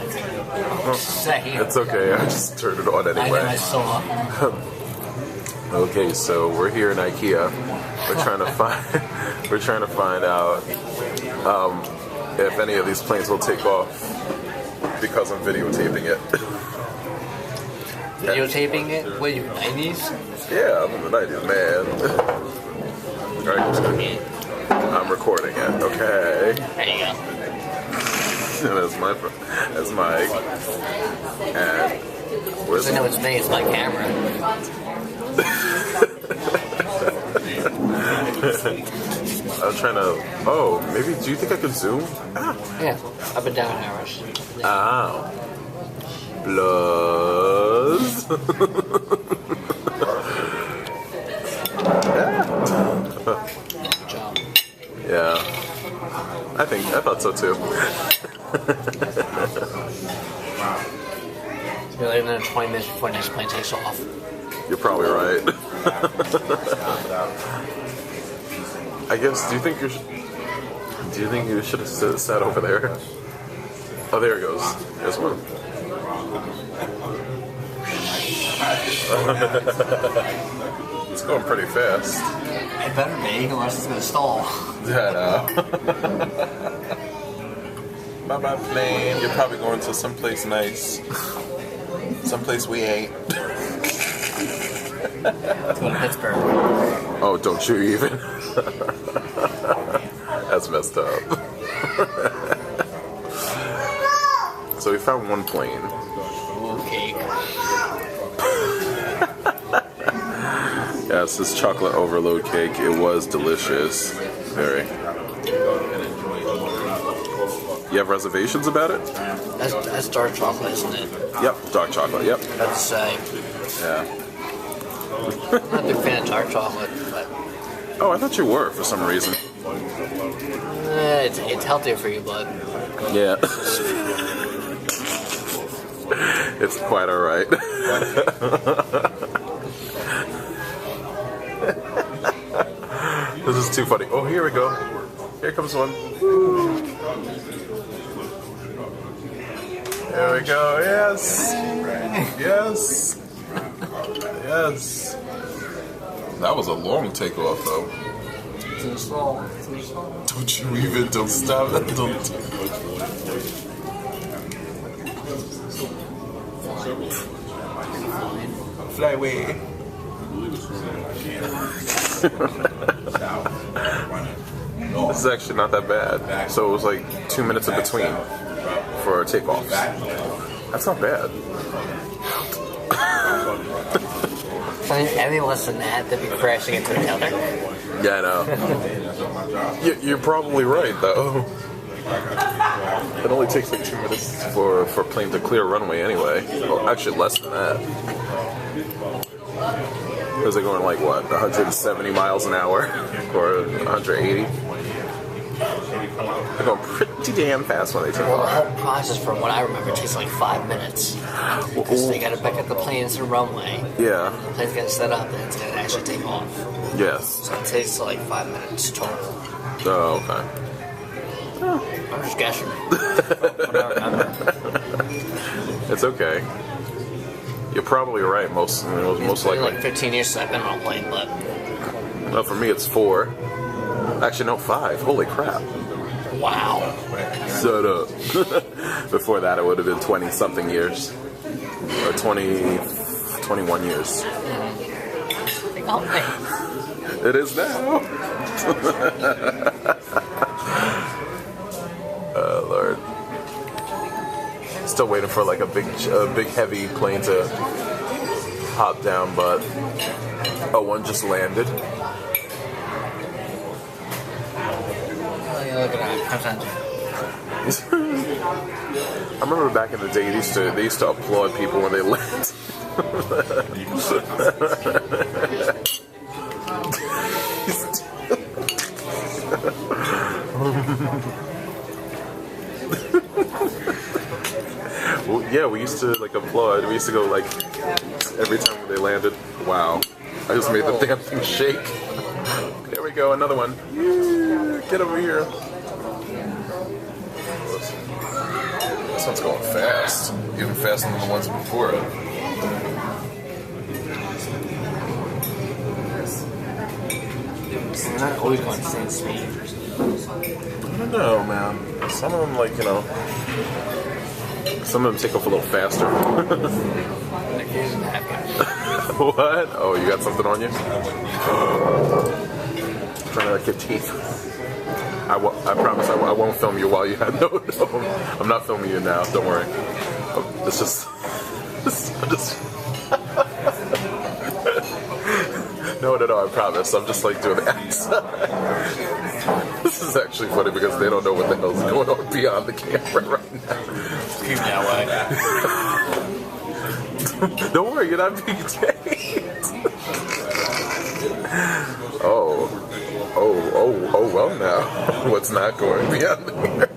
It's okay. I just turned it on anyway. I saw. Okay, so we're here in IKEA. We're trying to find out if any of these planes will take off because I'm videotaping it. Videotaping it? What are you, 90s? Yeah, I'm in the 90s, man. Right. I'm recording it. Okay. There you go. That's my. And where's? I know it's me. It's my camera. I was trying to. Oh, maybe. Do you think I could zoom? Ah. Yeah, up and down arrows. Ow. Plus. Good job. Yeah. I thought so too. It's been like another 20 minutes before the next plane takes off. You're probably right. I guess. Do you think you should have sat over there? Oh, there it goes. There's one. It's going pretty fast. It better be, or else it's gonna stall. Yeah, no. Bye-bye, plane. You're probably going to someplace nice. Someplace we ain't. Let's go to Pittsburgh. Oh, don't you even? That's messed up. So we found one plane. Ooh, cake. Yes, this chocolate overload cake. It was delicious. Very. You have reservations about it? That's dark chocolate, isn't it? Yep, dark chocolate. Yep. I'd say. Yeah. I'm not a big fan of dark chocolate, but Oh, I thought you were for some reason. it's healthier for you, bud. Yeah. It's quite alright. This is too funny. Oh, here we go. Here comes one. There we go. Yes. Yes. Yes. That was a long takeoff, though. Too slow. Don't you even, don't stop it, don't. Fly away. This is actually not that bad. So it was like 2 minutes in between for takeoffs. That's not bad. I mean, every less than that, they'd be crashing into each other. Yeah, I know. You're probably right, though. It only takes like 2 minutes for a plane to clear runway anyway. Well, actually less than that. Because they're going like, what, 170 miles an hour? Or 180? They're going pretty damn fast when they take Well, the off. whole process, from what I remember, takes like 5 minutes. Because they gotta pick up the planes to the runway. Yeah. The plane's gonna set up, and it's gonna actually take off. Yes. So it takes like 5 minutes total. Oh, okay. I'm just guessing. What I remember. It's okay. You're probably right. Most likely. Like 15 years since I've been on a plane, but No, for me it's 4. Actually, no, 5. Holy crap. wow. Shut up. Before that, it would have been 20-something years. Or 21 years. Oh, man. It is now. Oh, Lord. Still waiting for like a big heavy plane to hop down, but one just landed. Oh, yeah, look at that. I remember back in the day, they used to applaud people when they land. Well, yeah, we used to like applaud. We used to go like every time they landed. Wow, I just made the damn thing shake. There we go, another one. Get over here. This one's going fast. Even faster than the ones before it. We're not always going the same speed. I don't know, man. Some of them, like, you know, some of them take off a little faster. Like here's a napkin. What? Oh, you got something on you? Trying to like your teeth. I promise I won't film you while you have no. I'm not filming you now. Don't worry. It's just. I'm just. No, I promise. I'm just like doing the outside. This is actually funny because they don't know what the hell's going on beyond the camera right now. Keep that way. Don't worry, you're not being taped. Oh, well now. What's not going beyond the camera?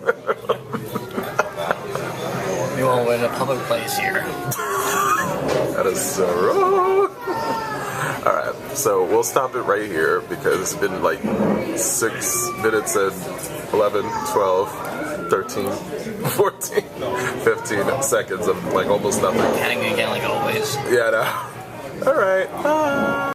You won't win a public place here. That is so wrong. Alright, so we'll stop it right here because it's been like 6 minutes and 11, 12, 13, 14, 15 seconds of like almost nothing. Counting again like always. Yeah, no. Alright, bye.